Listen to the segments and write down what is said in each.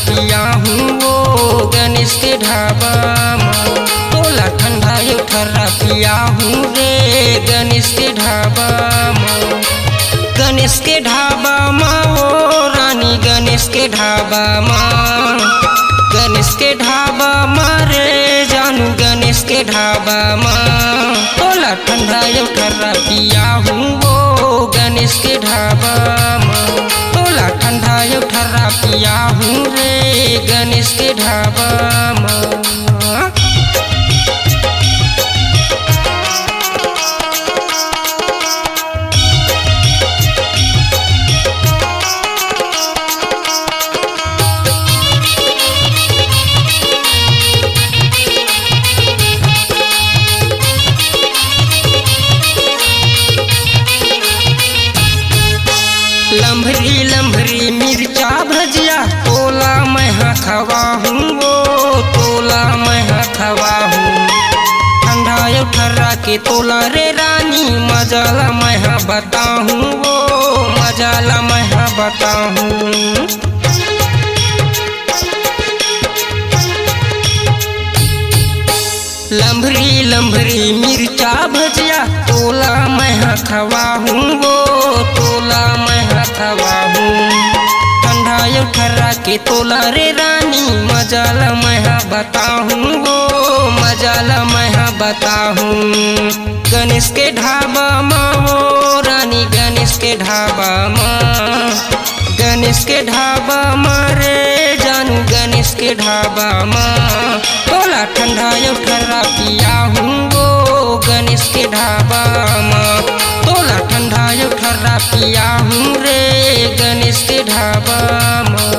पिया हूँ वो गणेश के ढाबा माँ। तोला ठंडा यो ठर्रा पिया हूँ रे गणेश के ढाबा माँ। गणेश के ढाबा माँ ओ रानी गणेश के ढाबा माँ। गणेश के ढाबा माँ रे जानू गणेश के ढाबा माँ। तोला ठंडा यो ठर्रा पिया हूँ वो गणेश के ढाबा माँ। तोला ठंडा यो ठर्रा पिया हूँ रे गणेश के ढाबा माँ। लम्भरी लम्भरी मिर्चा भजिया तोला मैं खवा हूँ वो तोला मैं खवा हूँ। ठंडा यो ठर्रा के तोला रे रानी मजाला मैं बता हूँ वो मजाला मैं बता हूँ। लम्भरी लम्भरी मिर्चा भजिया तोला मैं खवा हूँ वो तोला मैं खवा हूँ। ठंडा यो ठर्रा के तोला रे रानी मजाला मैं बता हूँ वो मजाला मैं बता हूँ। गणेश के ढाबा माँ वो रानी गणेश के ढाबा माँ। गणेश के ढाबा माँ रे जानू गणेश के ढाबा माँ। तोला ठंडा यो ठर्रा पिया हूँ वो गणेश के ढाबा माँ। तोला ठंडा यो ठर्रा पिया हूँ रे गणेश के ढाबा माँ।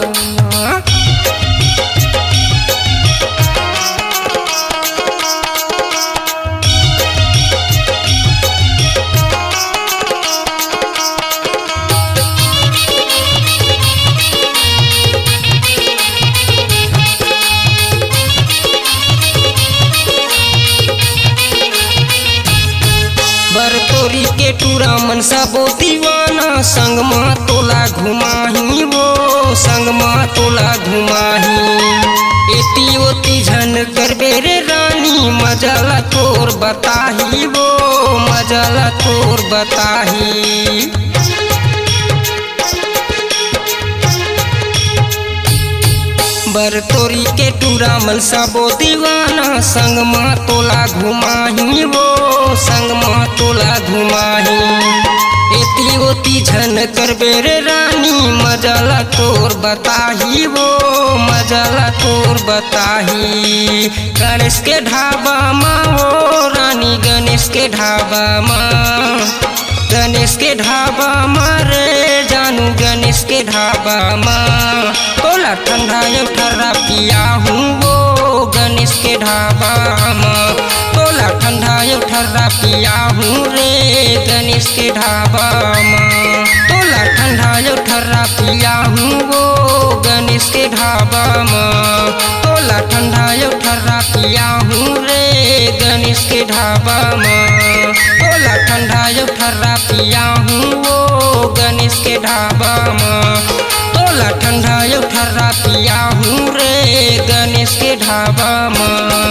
बरतोरी के टूरा मन सबो दीवाना संग माँ तोला घुमाही वो संग माँ तोला घुमाही। एती ओती झन कर बेरे रानी मजाला तोर बताही वो मजाला तोर बताही। बरतोरी के टूरा मन सबो दीवाना संग माँ तोला घुमाही वो संग माँ तोला घुमाही। एती ओती झन कर बेरे रानी मजाला तोर बताही वो मजाला तोर बताही। गणेश के ढाबा माँ वो रानी गणेश के ढाबा माँ। गणेश के ढाबा माँ रे जानू गणेश के ढाबा माँ। तोला ठंडा यो ठर्रा पिया हूँ वो गणेश के ढाबा माँ। तोला ठंडा यो ठर्रा पिया हूँ रे गणेश के ढाबा माँ। तोला ठंडा यो ठर्रा पिया हूँ वो गणेश के ढाबा माँ। तोला ठंडा यो ठर्रा पिया हूँ रे गणेश के ढाबा माँ। तोला ठंडा यो ठर्रा पिया हूँ वो गणेश के ढाबा माँ। तोला ठंडा यो ठर्रा पिया हूँ रे गणेश के ढाबा माँ।